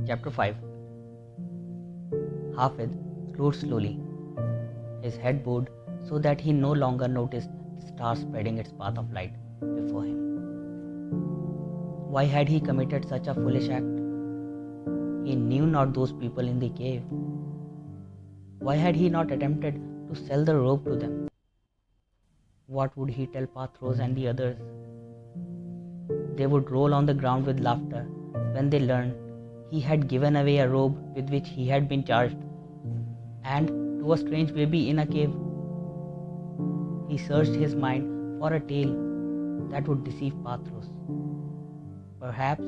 Chapter 5. Hafid rode slowly, his head bowed so that he no longer noticed the star spreading its path of light before him. Why had he committed such a foolish act? He knew not those people in the cave. Why had he not attempted to sell the robe to them? What would he tell Pathros and the others? They would roll on the ground with laughter when they learned he had given away a robe with which he had been charged, and to a strange baby in a cave. He searched his mind for a tale that would deceive Pathros. Perhaps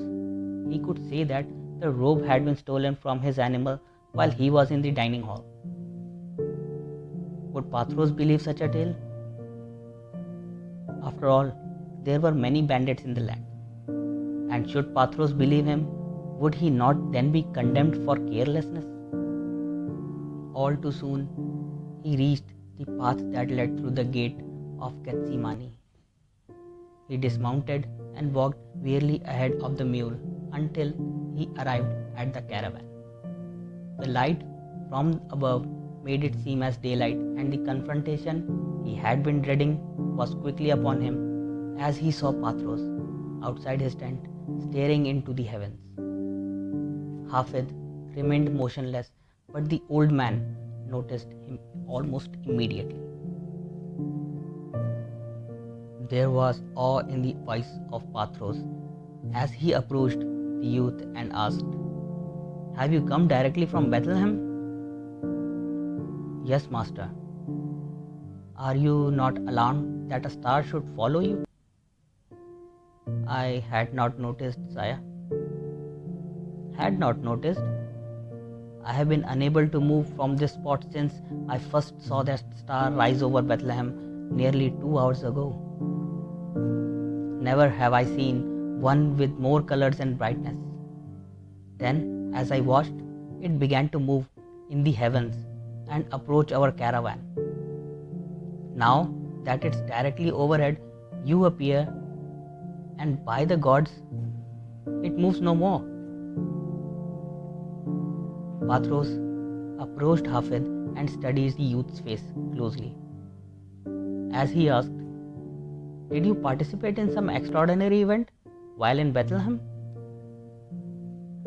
he could say that the robe had been stolen from his animal while he was in the dining hall. Would Pathros believe such a tale? After all, there were many bandits in the land. And should Pathros believe him, would he not then be condemned for carelessness? All too soon, he reached the path that led through the gate of Gethsemane. He dismounted and walked wearily ahead of the mule until he arrived at the caravan. The light from above made it seem as daylight, and the confrontation he had been dreading was quickly upon him as he saw Pathros outside his tent staring into the heavens. Hafid remained motionless, but the old man noticed him almost immediately. There was awe in the voice of Pathros as he approached the youth and asked, "Have you come directly from Bethlehem?" "Yes, master." "Are you not alarmed that a star should follow you?" "I had not noticed, sire." "Had not noticed? I have been unable to move from this spot since I first saw that star rise over Bethlehem nearly 2 hours ago. Never have I seen one with more colors and brightness. Then, as I watched, it began to move in the heavens and approach our caravan. Now that it's directly overhead, you appear, and by the gods, it moves no more." Pathros approached Hafid and studied the youth's face closely. As he asked, "Did you participate in some extraordinary event while in Bethlehem?"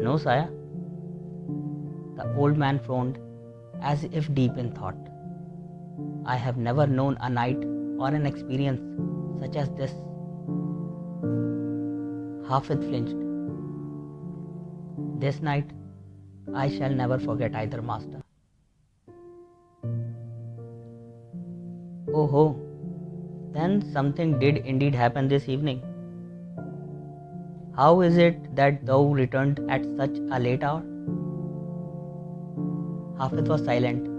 "No, sire." The old man frowned as if deep in thought. "I have never known a night or an experience such as this." Hafid flinched. "This night I shall never forget either, master." "Oh ho, then something did indeed happen this evening. How is it that thou returned at such a late hour?" Hafid was silent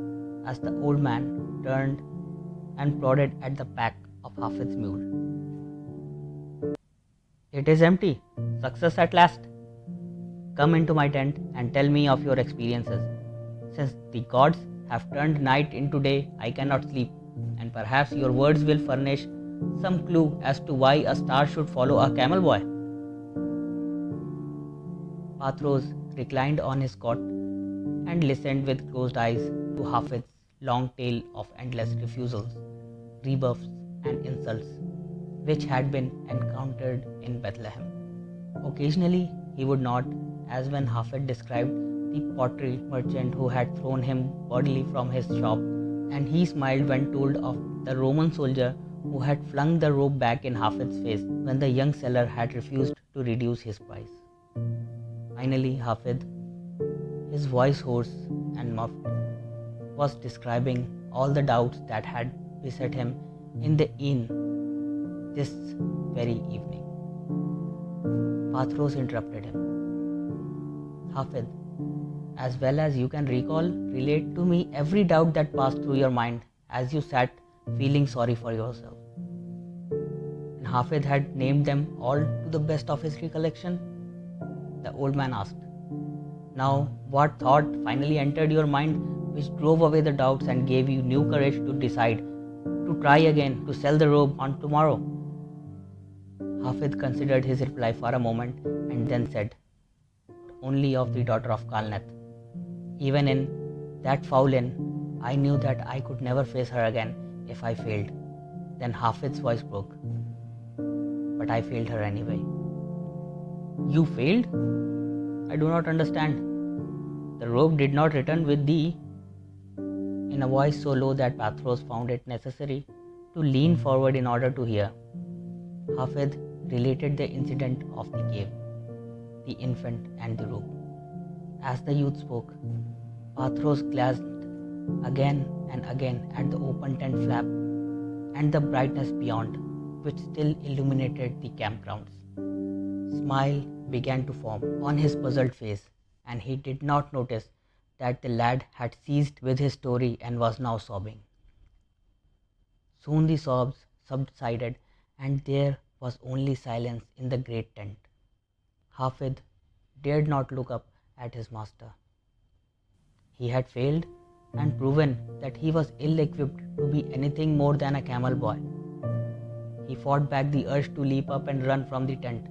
as the old man turned and prodded at the back of Hafid's mule. "It is empty. Success at last. Come into my tent and tell me of your experiences. Since the gods have turned night into day, I cannot sleep, and perhaps your words will furnish some clue as to why a star should follow a camel boy." Pathros reclined on his cot and listened with closed eyes to Hafid's long tale of endless refusals, rebuffs, and insults which had been encountered in Bethlehem. Occasionally he would nod, as when Hafid described the pottery merchant who had thrown him bodily from his shop, and he smiled when told of the Roman soldier who had flung the robe back in Hafid's face when the young seller had refused to reduce his price. Finally, Hafid, his voice hoarse and muffled, was describing all the doubts that had beset him in the inn this very evening. Pathros interrupted him. "Hafid, as well as you can recall, relate to me every doubt that passed through your mind as you sat feeling sorry for yourself." And Hafid had named them all to the best of his recollection. The old man asked, "Now, what thought finally entered your mind which drove away the doubts and gave you new courage to decide to try again to sell the robe on tomorrow?" Hafid considered his reply for a moment and then said, only of the daughter of Kalnath. Even in that foul inn, I knew that I could never face her again if I failed. Then Hafid's voice broke. But I failed her anyway. You failed? I do not understand. The robe did not return with thee. In a voice so low that Pathros found it necessary to lean forward in order to hear, Hafid related the incident of the cave, the infant, and the robe. As the youth spoke, Pathros glanced again and again at the open tent flap and the brightness beyond, which still illuminated the campgrounds. Smile began to form on his puzzled face, and he did not notice that the lad had ceased with his story and was now sobbing. Soon the sobs subsided, and there was only silence in the great tent. Hafid dared not look up at his master. He had failed and proven that he was ill-equipped to be anything more than a camel boy. He fought back the urge to leap up and run from the tent.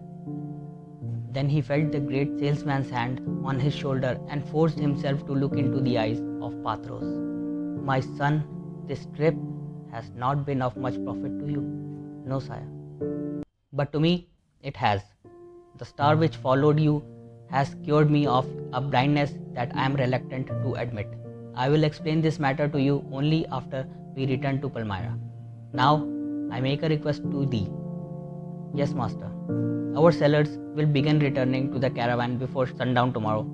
Then he felt the great salesman's hand on his shoulder and forced himself to look into the eyes of Pathros. My son, this trip has not been of much profit to you. No, sire. But to me, it has. The star which followed you has cured me of a blindness that I am reluctant to admit. I will explain this matter to you only after we return to Palmyra. Now, I make a request to thee. Yes, master. Our sellers will begin returning to the caravan before sundown tomorrow,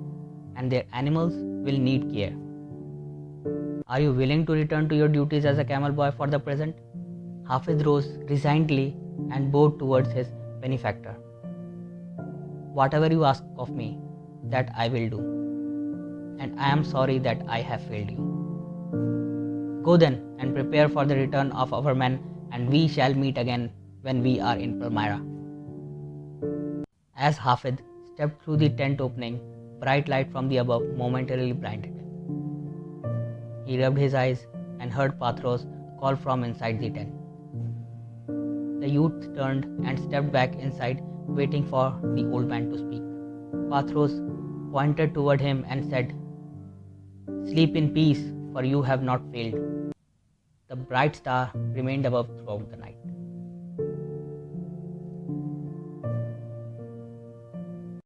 and their animals will need care. Are you willing to return to your duties as a camel boy for the present? Hafid rose resignedly and bowed towards his benefactor. Whatever you ask of me, that I will do, and I am sorry that I have failed you. Go then and prepare for the return of our men, and we shall meet again when we are in Palmyra. As Hafid stepped through the tent opening, bright light from the above momentarily blinded. He rubbed his eyes and heard Pathros call from inside the tent. The youth turned and stepped back inside, waiting for the old man to speak. Pathros pointed toward him and said, Sleep in peace, for you have not failed. The bright star remained above throughout the night.